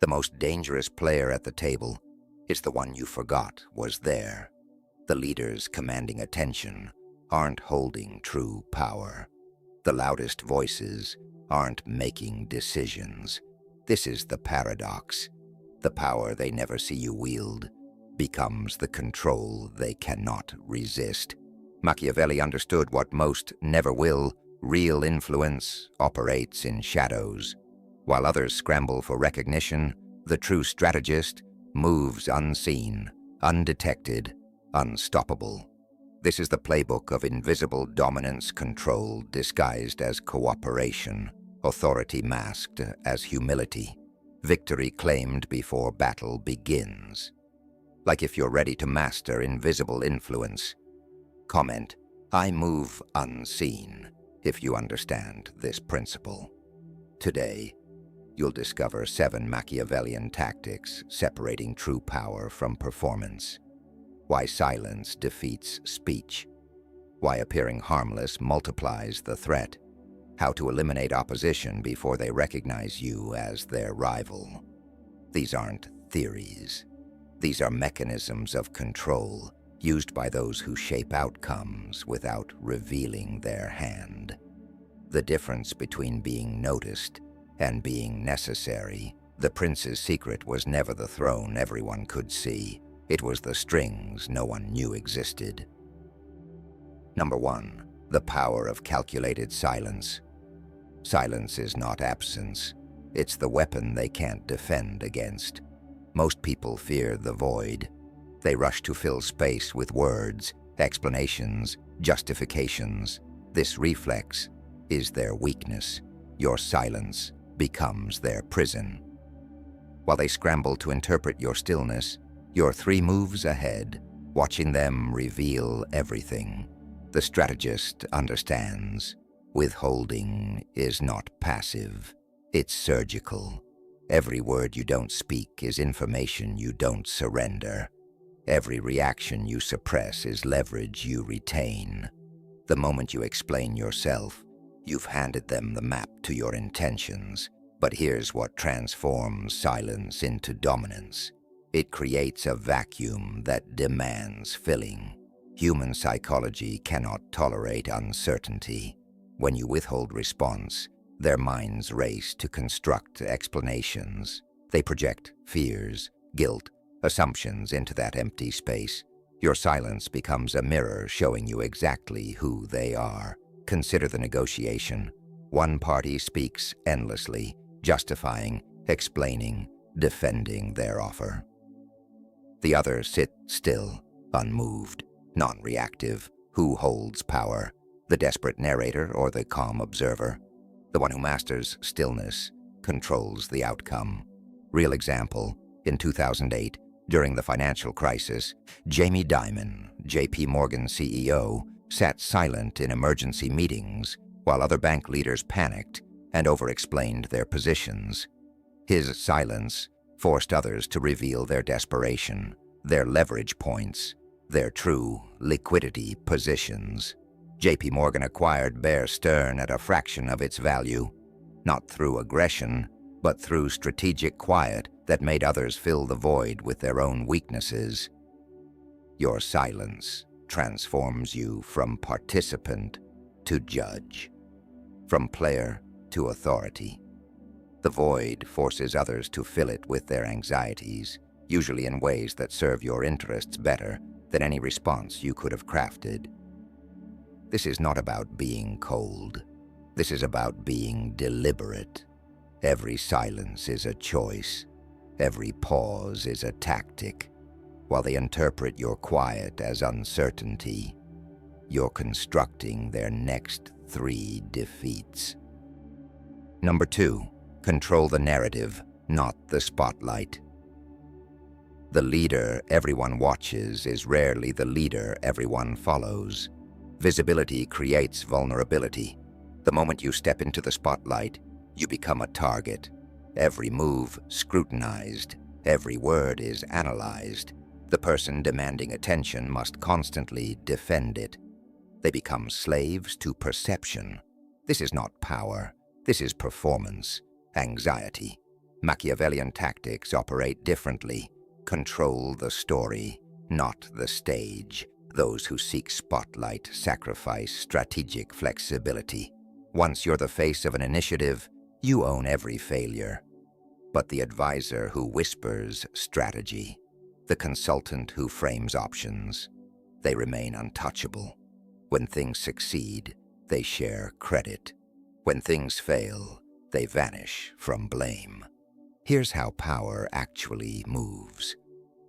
The most dangerous player at the table is the one you forgot was there. The leaders commanding attention aren't holding true power. The loudest voices aren't making decisions. This is the paradox. The power they never see you wield becomes the control they cannot resist. Machiavelli understood what most never will. Real influence operates in shadows. While others scramble for recognition, the true strategist moves unseen, undetected, unstoppable. This is the playbook of invisible dominance control disguised as cooperation, authority masked as humility, victory claimed before battle begins. Like if you're ready to master invisible influence, comment, "I move unseen," if you understand this principle. Today, you'll discover 7 Machiavellian tactics separating true power from performance. Why silence defeats speech. Why appearing harmless multiplies the threat. How to eliminate opposition before they recognize you as their rival. These aren't theories. These are mechanisms of control used by those who shape outcomes without revealing their hand. The difference between being noticed and being necessary. The prince's secret was never the throne everyone could see. It was the strings no one knew existed. Number 1. The power of calculated silence. Silence is not absence. It's the weapon they can't defend against. Most people fear the void. They rush to fill space with words, explanations, justifications. This reflex is their weakness. Your silence becomes their prison. While they scramble to interpret your stillness, you're 3 moves ahead, watching them reveal everything. The strategist understands. Withholding is not passive. It's surgical. Every word you don't speak is information you don't surrender. Every reaction you suppress is leverage you retain. The moment you explain yourself, you've handed them the map to your intentions. But here's what transforms silence into dominance. It creates a vacuum that demands filling. Human psychology cannot tolerate uncertainty. When you withhold response, their minds race to construct explanations. They project fears, guilt, assumptions into that empty space. Your silence becomes a mirror showing you exactly who they are. Consider the negotiation. One party speaks endlessly, justifying, explaining, defending their offer. The other sit still, unmoved, non-reactive. Who holds power? The desperate narrator or the calm observer? The one who masters stillness controls the outcome. Real example, in 2008, during the financial crisis, Jamie Dimon, JP Morgan CEO, sat silent in emergency meetings while other bank leaders panicked and over-explained their positions. His silence forced others to reveal their desperation, their leverage points, their true liquidity positions. JP Morgan acquired Bear Stearns at a fraction of its value, not through aggression, but through strategic quiet that made others fill the void with their own weaknesses. Your silence transforms you from participant to judge, from player to authority. The void forces others to fill it with their anxieties, usually in ways that serve your interests better than any response you could have crafted. This is not about being cold. This is about being deliberate. Every silence is a choice. Every pause is a tactic. While they interpret your quiet as uncertainty, you're constructing their next 3 defeats. Number 2, control the narrative, not the spotlight. The leader everyone watches is rarely the leader everyone follows. Visibility creates vulnerability. The moment you step into the spotlight, you become a target. Every move scrutinized, every word is analyzed. The person demanding attention must constantly defend it. They become slaves to perception. This is not power. This is performance, anxiety. Machiavellian tactics operate differently. Control the story, not the stage. Those who seek spotlight sacrifice strategic flexibility. Once you're the face of an initiative, you own every failure. But the advisor who whispers strategy, the consultant who frames options, they remain untouchable. When things succeed, they share credit. When things fail, they vanish from blame. Here's how power actually moves.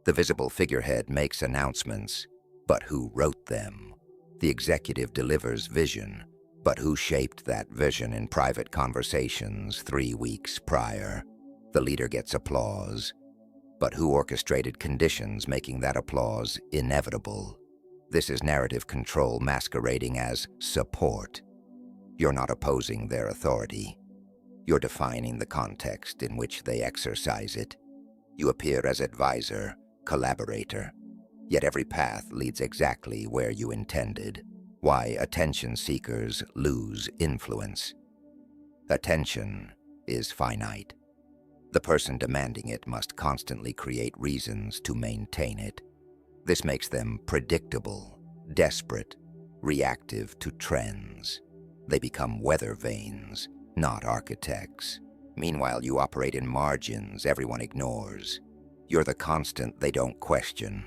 The visible figurehead makes announcements, but who wrote them? The executive delivers vision, but who shaped that vision in private conversations 3 weeks prior? The leader gets applause, but who orchestrated conditions making that applause inevitable? This is narrative control masquerading as support. You're not opposing their authority. You're defining the context in which they exercise it. You appear as advisor, collaborator, yet every path leads exactly where you intended. Why attention seekers lose influence. Attention is finite. The person demanding it must constantly create reasons to maintain it. This makes them predictable, desperate, reactive to trends. They become weather vanes, not architects. Meanwhile, you operate in margins everyone ignores. You're the constant they don't question,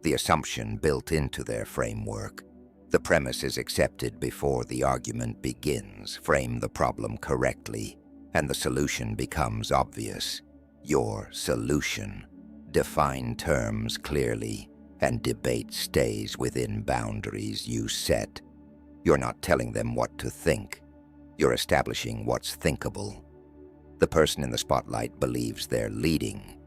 the assumption built into their framework. The premise is accepted before the argument begins. Frame the problem correctly, and the solution becomes obvious. Your solution. Define terms clearly, and debate stays within boundaries you set. You're not telling them what to think. You're establishing what's thinkable. The person in the spotlight believes they're leading.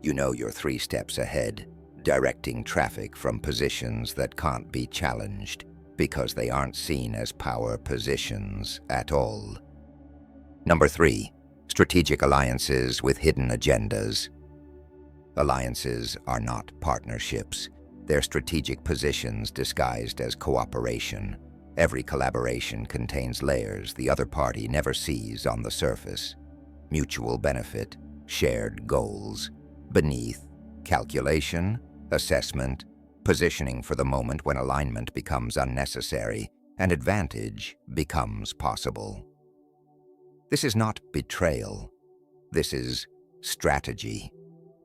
You know you're 3 steps ahead, directing traffic from positions that can't be challenged because they aren't seen as power positions at all. Number 3, strategic alliances with hidden agendas. Alliances are not partnerships. They're strategic positions disguised as cooperation. Every collaboration contains layers the other party never sees on the surface. Mutual benefit, shared goals. Beneath, calculation, assessment, positioning for the moment when alignment becomes unnecessary and advantage becomes possible. This is not betrayal. This is strategy.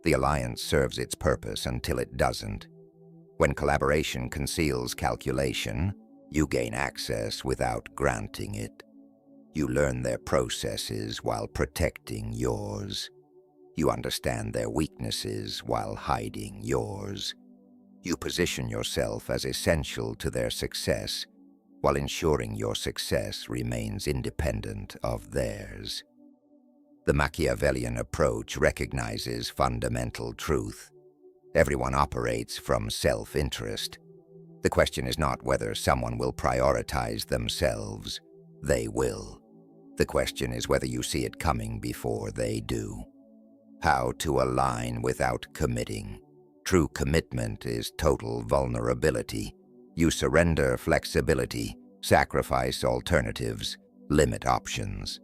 The alliance serves its purpose until it doesn't. When collaboration conceals calculation, you gain access without granting it. You learn their processes while protecting yours. You understand their weaknesses while hiding yours. You position yourself as essential to their success while ensuring your success remains independent of theirs. The Machiavellian approach recognizes fundamental truth. Everyone operates from self-interest. The question is not whether someone will prioritize themselves. They will. The question is whether you see it coming before they do. How to align without committing. True commitment is total vulnerability. You surrender flexibility, sacrifice alternatives, limit options.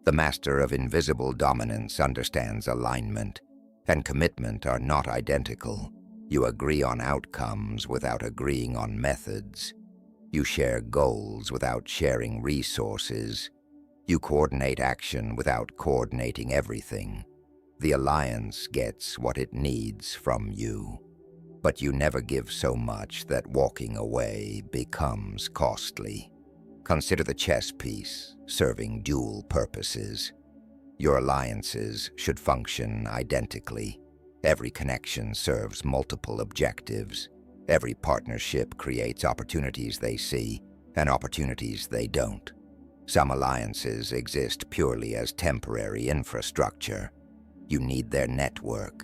The master of invisible dominance understands alignment, and commitment are not identical. You agree on outcomes without agreeing on methods. You share goals without sharing resources. You coordinate action without coordinating everything. The alliance gets what it needs from you. But you never give so much that walking away becomes costly. Consider the chess piece serving dual purposes. Your alliances should function identically. Every connection serves multiple objectives. Every partnership creates opportunities they see and opportunities they don't. Some alliances exist purely as temporary infrastructure. You need their network.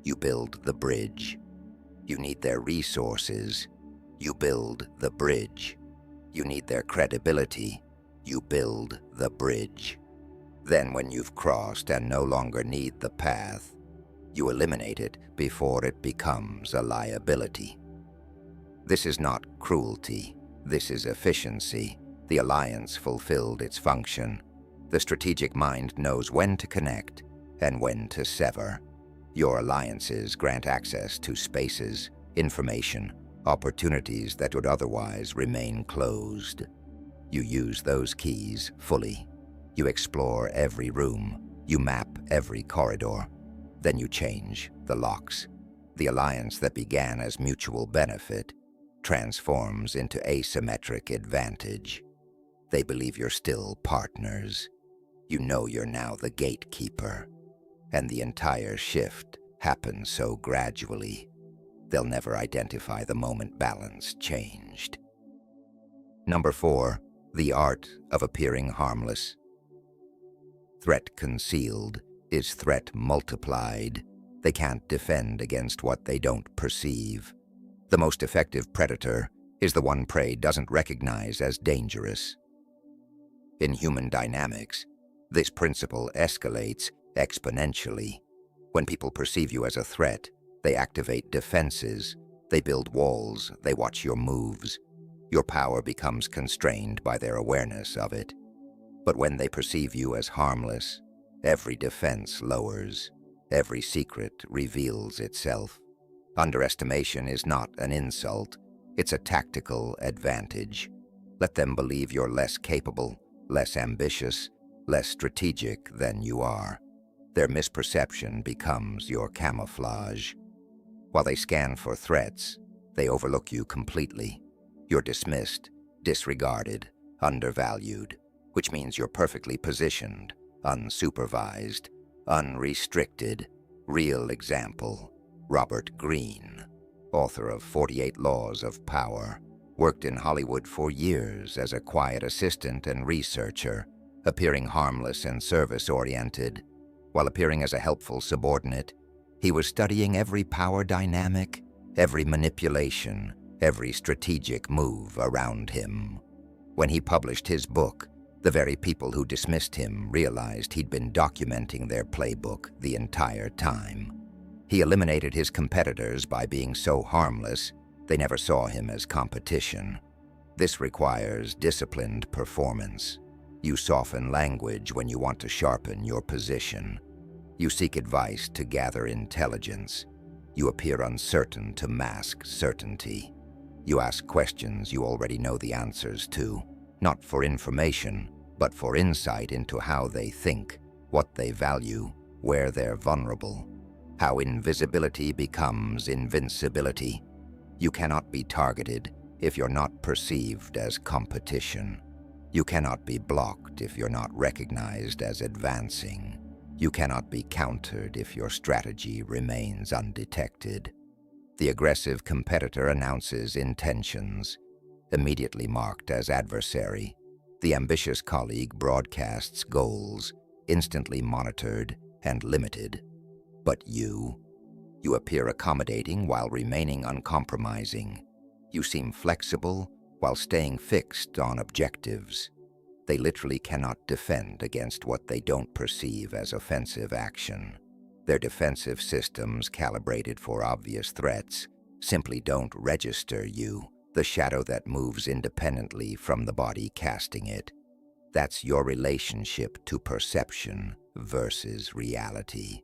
You build the bridge. You need their resources. You build the bridge. You need their credibility. You build the bridge. Then when you've crossed and no longer need the path, you eliminate it before it becomes a liability. This is not cruelty. This is efficiency. The alliance fulfilled its function. The strategic mind knows when to connect and when to sever. Your alliances grant access to spaces, information, opportunities that would otherwise remain closed. You use those keys fully. You explore every room. You map every corridor. Then you change the locks. The alliance that began as mutual benefit transforms into asymmetric advantage. They believe you're still partners. You know you're now the gatekeeper. And the entire shift happens so gradually, they'll never identify the moment balance changed. Number 4, the art of appearing harmless. Threat concealed is threat multiplied. They can't defend against what they don't perceive. The most effective predator is the one prey doesn't recognize as dangerous. In human dynamics, this principle escalates exponentially. When people perceive you as a threat, they activate defenses, they build walls, they watch your moves. Your power becomes constrained by their awareness of it. But when they perceive you as harmless, every defense lowers, every secret reveals itself. Underestimation is not an insult, it's a tactical advantage. Let them believe you're less capable, less ambitious, less strategic than you are. Their misperception becomes your camouflage. While they scan for threats, they overlook you completely. You're dismissed, disregarded, undervalued, which means you're perfectly positioned, unsupervised, unrestricted. Real example, Robert Greene, author of 48 Laws of Power, worked in Hollywood for years as a quiet assistant and researcher, appearing harmless and service-oriented. While appearing as a helpful subordinate, he was studying every power dynamic, every manipulation, every strategic move around him. When he published his book, the very people who dismissed him realized he'd been documenting their playbook the entire time. He eliminated his competitors by being so harmless, they never saw him as competition. This requires disciplined performance. You soften language when you want to sharpen your position. You seek advice to gather intelligence. You appear uncertain to mask certainty. You ask questions you already know the answers to, not for information, but for insight into how they think, what they value, where they're vulnerable, how invisibility becomes invincibility. You cannot be targeted if you're not perceived as competition. You cannot be blocked if you're not recognized as advancing. You cannot be countered if your strategy remains undetected. The aggressive competitor announces intentions, immediately marked as adversary. The ambitious colleague broadcasts goals, instantly monitored and limited. But you appear accommodating while remaining uncompromising. You seem flexible while staying fixed on objectives. They literally cannot defend against what they don't perceive as offensive action. Their defensive systems, calibrated for obvious threats, simply don't register you, the shadow that moves independently from the body casting it. That's your relationship to perception versus reality.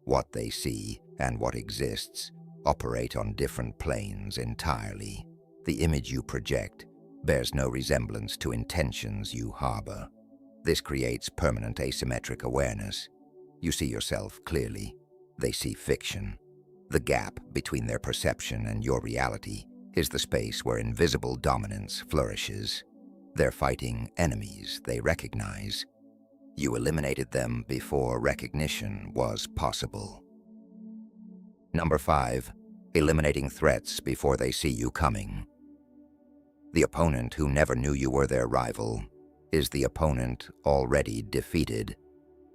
What they see and what exists operate on different planes entirely. The image you project bears no resemblance to intentions you harbor. This creates permanent asymmetric awareness. You see yourself clearly. They see fiction. The gap between their perception and your reality is the space where invisible dominance flourishes. They're fighting enemies they recognize. You eliminated them before recognition was possible. Number 5, eliminating threats before they see you coming. The opponent who never knew you were their rival is the opponent already defeated.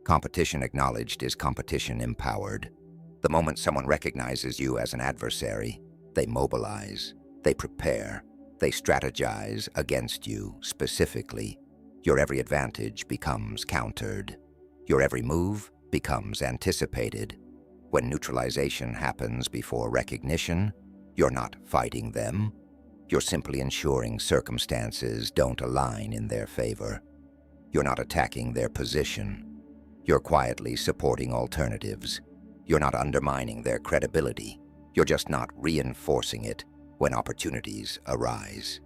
Competition acknowledged is competition empowered. The moment someone recognizes you as an adversary, they mobilize, they prepare, they strategize against you specifically. Your every advantage becomes countered. Your every move becomes anticipated. When neutralization happens before recognition, you're not fighting them. You're simply ensuring circumstances don't align in their favor. You're not attacking their position. You're quietly supporting alternatives. You're not undermining their credibility. You're just not reinforcing it when opportunities arise.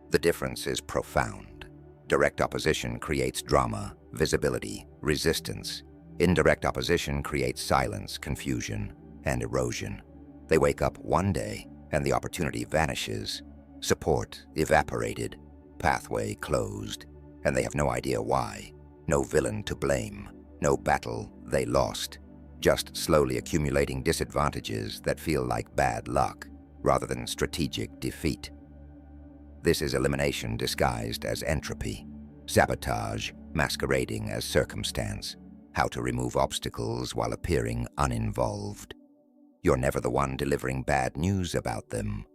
The difference is profound. Direct opposition creates drama, visibility, resistance. Indirect opposition creates silence, confusion, and erosion. They wake up one day and the opportunity vanishes. Support evaporated, pathway closed, and they have no idea why. No villain to blame, no battle they lost, just slowly accumulating disadvantages that feel like bad luck rather than strategic defeat. This is elimination disguised as entropy, sabotage masquerading as circumstance, how to remove obstacles while appearing uninvolved. You're never the one delivering bad news about them.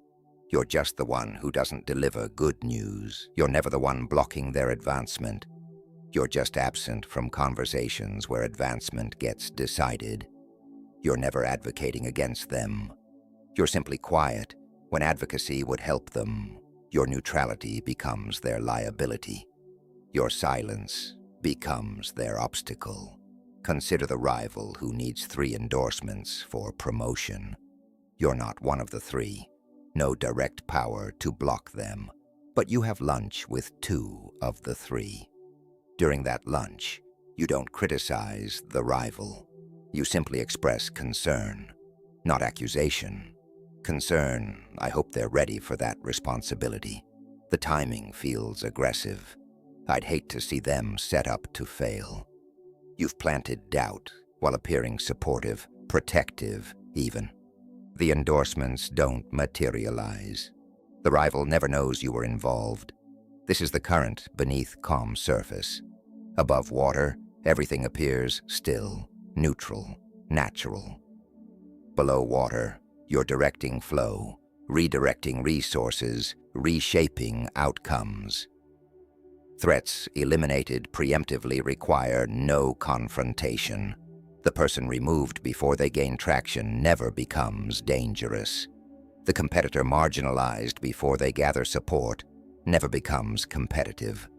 You're just the one who doesn't deliver good news. You're never the one blocking their advancement. You're just absent from conversations where advancement gets decided. You're never advocating against them. You're simply quiet when advocacy would help them. Your neutrality becomes their liability. Your silence becomes their obstacle. Consider the rival who needs 3 endorsements for promotion. You're not one of the 3. No direct power to block them, but you have lunch with 2 of the 3. During that lunch, you don't criticize the rival. You simply express concern, not accusation. Concern, I hope they're ready for that responsibility. The timing feels aggressive. I'd hate to see them set up to fail. You've planted doubt while appearing supportive, protective even. The endorsements don't materialize. The rival never knows you were involved. This is the current beneath calm surface. Above water, everything appears still, neutral, natural. Below water, you're directing flow, redirecting resources, reshaping outcomes. Threats eliminated preemptively require no confrontation. The person removed before they gain traction never becomes dangerous. The competitor marginalized before they gather support never becomes competitive.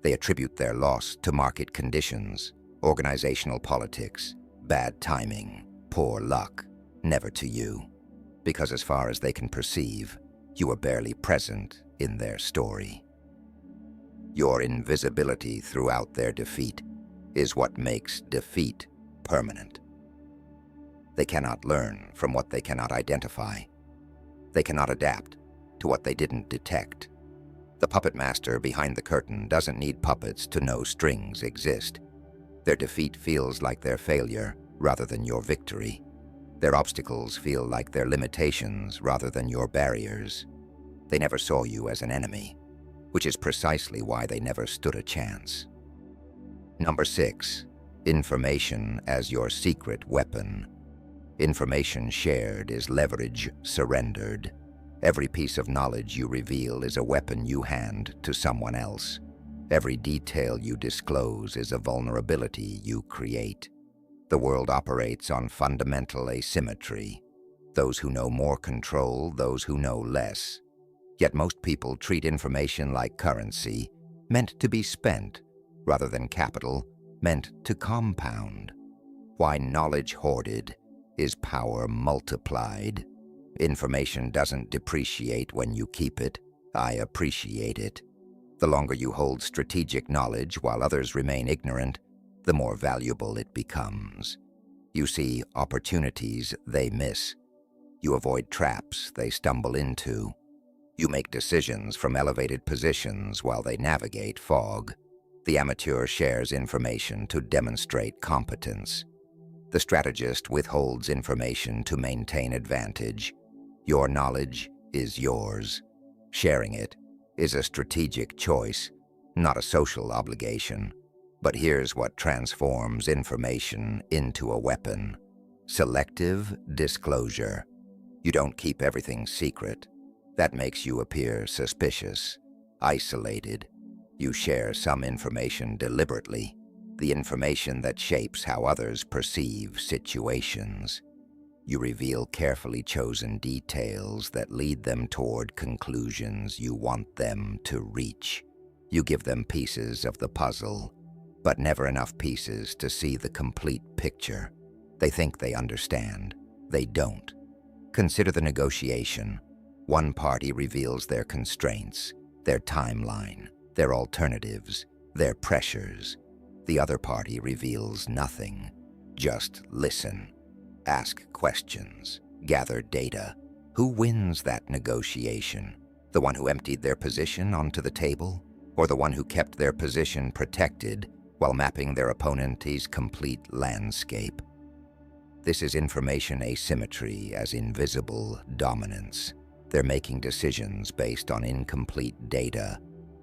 They attribute their loss to market conditions, organizational politics, bad timing, poor luck, never to you. Because as far as they can perceive, you are barely present in their story. Your invisibility throughout their defeat is what makes defeat permanent. They cannot learn from what they cannot identify. They cannot adapt to what they didn't detect. The puppet master behind the curtain doesn't need puppets to know strings exist. Their defeat feels like their failure rather than your victory. Their obstacles feel like their limitations rather than your barriers. They never saw you as an enemy, which is precisely why they never stood a chance. Number 6, information as your secret weapon. Information shared is leverage surrendered. Every piece of knowledge you reveal is a weapon you hand to someone else. Every detail you disclose is a vulnerability you create. The world operates on fundamental asymmetry. Those who know more control, those who know less. Yet most people treat information like currency, meant to be spent, rather than capital, meant to compound. Why knowledge hoarded is power multiplied. Information doesn't depreciate when you keep it. I appreciate it. The longer you hold strategic knowledge while others remain ignorant, the more valuable it becomes. You see opportunities they miss. You avoid traps they stumble into. You make decisions from elevated positions while they navigate fog. The amateur shares information to demonstrate competence. The strategist withholds information to maintain advantage. Your knowledge is yours. Sharing it is a strategic choice, not a social obligation. But here's what transforms information into a weapon: selective disclosure. You don't keep everything secret. That makes you appear suspicious, isolated. You share some information deliberately, the information that shapes how others perceive situations. You reveal carefully chosen details that lead them toward conclusions you want them to reach. You give them pieces of the puzzle. but never enough pieces to see the complete picture. They think they understand. They don't. Consider the negotiation. One party reveals their constraints, their timeline, their alternatives, their pressures. The other party reveals nothing. Just listen. Ask questions. Gather data. Who wins that negotiation? The one who emptied their position onto the table, or the one who kept their position protected while mapping their opponent's complete landscape? This is information asymmetry as invisible dominance. They're making decisions based on incomplete data.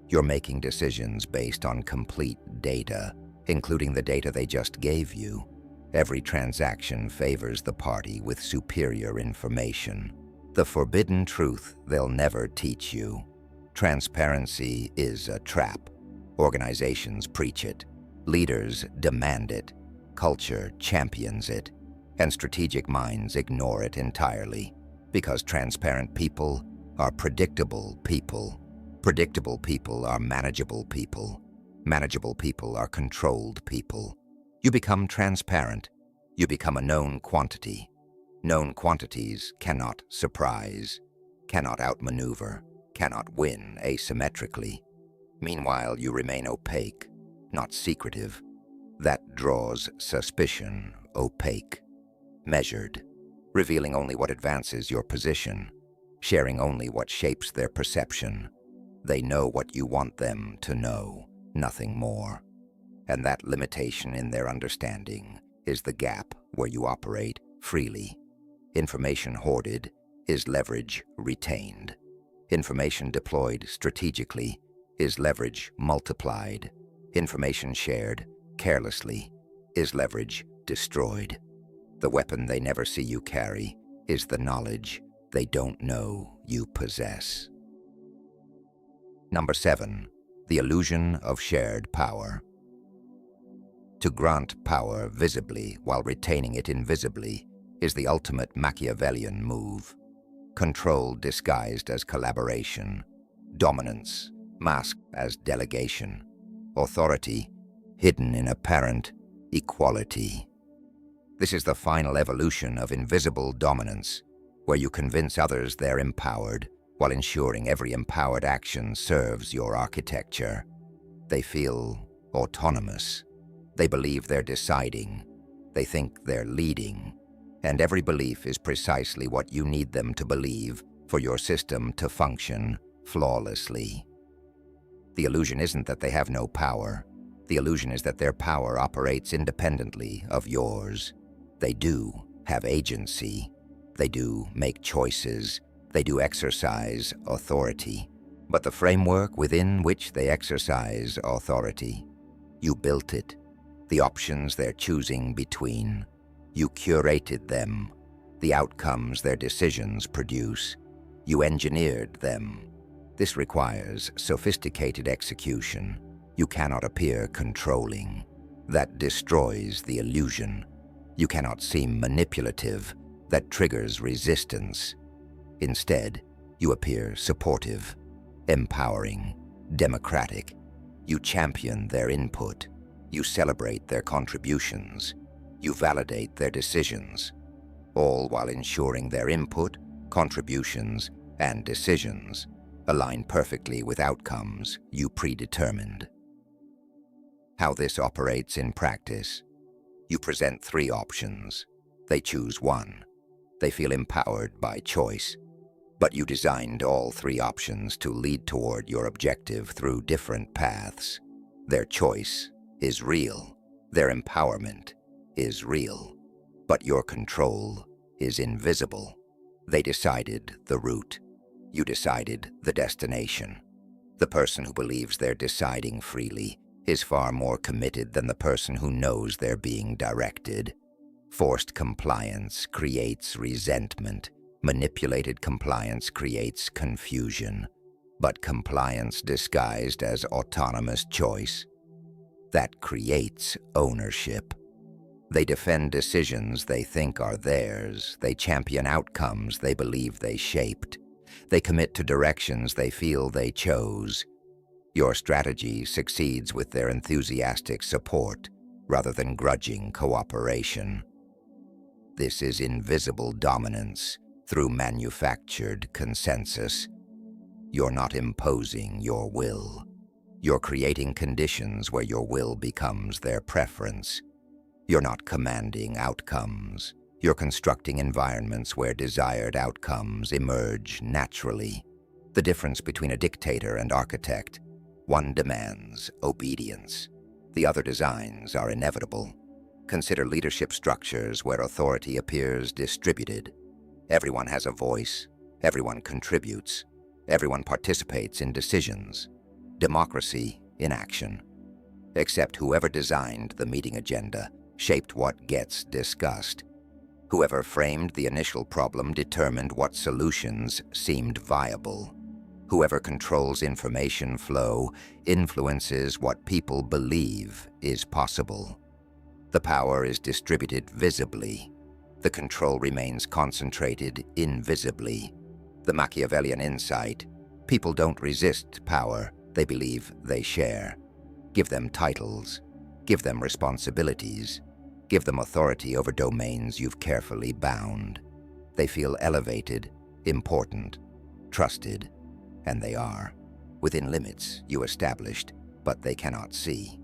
You're making decisions based on complete data, including the data they just gave you. Every transaction favors the party with superior information. The forbidden truth they'll never teach you. Transparency is a trap. Organizations preach it. Leaders demand it. Culture champions it. And strategic minds ignore it entirely, because transparent people are predictable people. Predictable people are manageable people. Manageable people are controlled people. You become transparent. You become a known quantity. Known quantities cannot surprise, cannot outmaneuver, cannot win asymmetrically. Meanwhile, you remain opaque, not secretive. That draws suspicion, opaque. Measured, revealing only what advances your position, sharing only what shapes their perception. They know what you want them to know, nothing more. And that limitation in their understanding is the gap where you operate freely. Information hoarded is leverage retained. Information deployed strategically is leverage multiplied. Information shared carelessly is leverage destroyed. The weapon they never see you carry is the knowledge they don't know you possess. Number 7, the illusion of shared power. To grant power visibly while retaining it invisibly is the ultimate Machiavellian move. Control disguised as collaboration. Dominance masked as delegation. Authority hidden in apparent equality. This is the final evolution of invisible dominance, where you convince others they're empowered while ensuring every empowered action serves your architecture. They feel autonomous. They believe they're deciding. They think they're leading. And every belief is precisely what you need them to believe for your system to function flawlessly. The illusion isn't that they have no power. The illusion is that their power operates independently of yours. They do have agency. They do make choices. They do exercise authority. But the framework within which they exercise authority, you built it. The options they're choosing between, you curated them. The outcomes their decisions produce, you engineered them. This requires sophisticated execution. You cannot appear controlling. That destroys the illusion. You cannot seem manipulative. That triggers resistance. Instead, you appear supportive, empowering, democratic. You champion their input. You celebrate their contributions. You validate their decisions, all while ensuring their input, contributions, and decisions align perfectly with outcomes you predetermined. How this operates in practice. You present 3 options. They choose one. They feel empowered by choice. But you designed all 3 options to lead toward your objective through different paths. Their choice is real. Their empowerment is real. But your control is invisible. They decided the route. You decided the destination. The person who believes they're deciding freely is far more committed than the person who knows they're being directed. Forced compliance creates resentment. Manipulated compliance creates confusion. But compliance disguised as autonomous choice, that creates ownership. They defend decisions they think are theirs. They champion outcomes they believe they shaped. They commit to directions they feel they chose. Your strategy succeeds with their enthusiastic support rather than grudging cooperation. This is invisible dominance through manufactured consensus. You're not imposing your will. You're creating conditions where your will becomes their preference. You're not commanding outcomes. You're constructing environments where desired outcomes emerge naturally. The difference between a dictator and architect: one demands obedience. The other designs are inevitable. Consider leadership structures where authority appears distributed. Everyone has a voice. Everyone contributes. Everyone participates in decisions. Democracy in action. Except whoever designed the meeting agenda shaped what gets discussed. Whoever framed the initial problem determined what solutions seemed viable. Whoever controls information flow influences what people believe is possible. The power is distributed visibly. The control remains concentrated invisibly. The Machiavellian insight: people don't resist power, they believe they share. Give them titles. Give them responsibilities. Give them authority over domains you've carefully bound. They feel elevated, important, trusted, and they are, within limits you established, but they cannot see.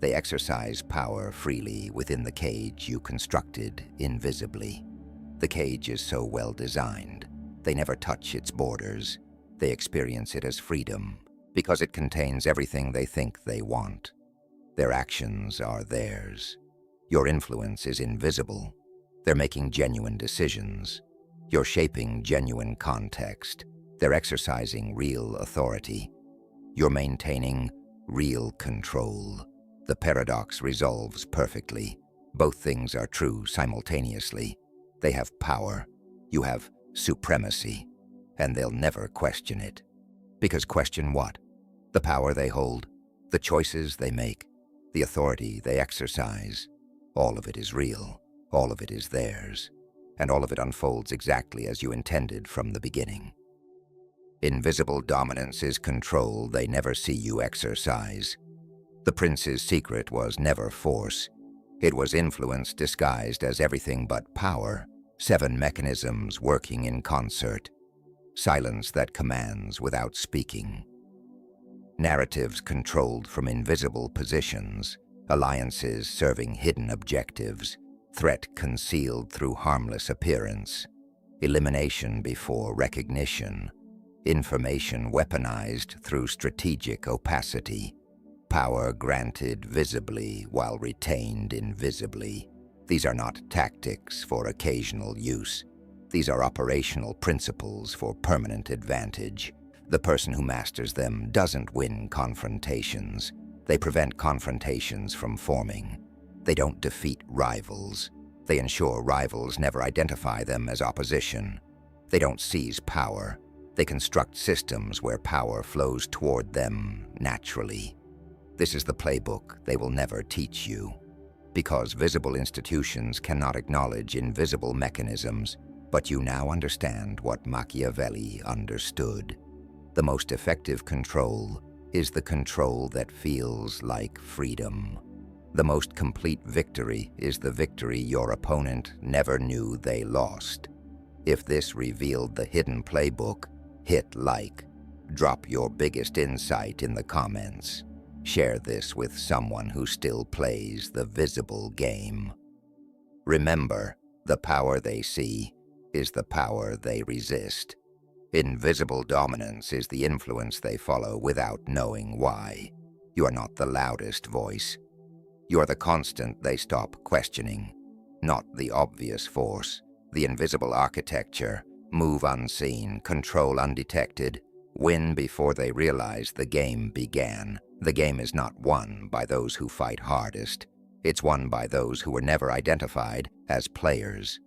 They exercise power freely within the cage you constructed invisibly. The cage is so well designed, they never touch its borders. They experience it as freedom, because it contains everything they think they want. Their actions are theirs. Your influence is invisible. They're making genuine decisions. You're shaping genuine context. They're exercising real authority. You're maintaining real control. The paradox resolves perfectly. Both things are true simultaneously. They have power. You have supremacy. And they'll never question it. Because question what? The power they hold, the choices they make, the authority they exercise. All of it is real. All of it is theirs. And all of it unfolds exactly as you intended from the beginning. Invisible dominance is control they never see you exercise. The prince's secret was never force. It was influence disguised as everything but power. 7 mechanisms working in concert. Silence that commands without speaking. Narratives controlled from invisible positions. Alliances serving hidden objectives. Threat concealed through harmless appearance. Elimination before recognition. Information weaponized through strategic opacity. Power granted visibly while retained invisibly. These are not tactics for occasional use. These are operational principles for permanent advantage. The person who masters them doesn't win confrontations. They prevent confrontations from forming. They don't defeat rivals. They ensure rivals never identify them as opposition. They don't seize power. They construct systems where power flows toward them naturally. This is the playbook they will never teach you. Because visible institutions cannot acknowledge invisible mechanisms, but you now understand what Machiavelli understood. The most effective control is the control that feels like freedom. The most complete victory is the victory your opponent never knew they lost. If this revealed the hidden playbook, hit like. Drop your biggest insight in the comments. Share this with someone who still plays the visible game. Remember, the power they see is the power they resist. Invisible dominance is the influence they follow without knowing why. You are not the loudest voice. You are the constant they stop questioning, not the obvious force, the invisible architecture, move unseen, control undetected, win before they realize the game began. The game is not won by those who fight hardest. It's won by those who were never identified as players.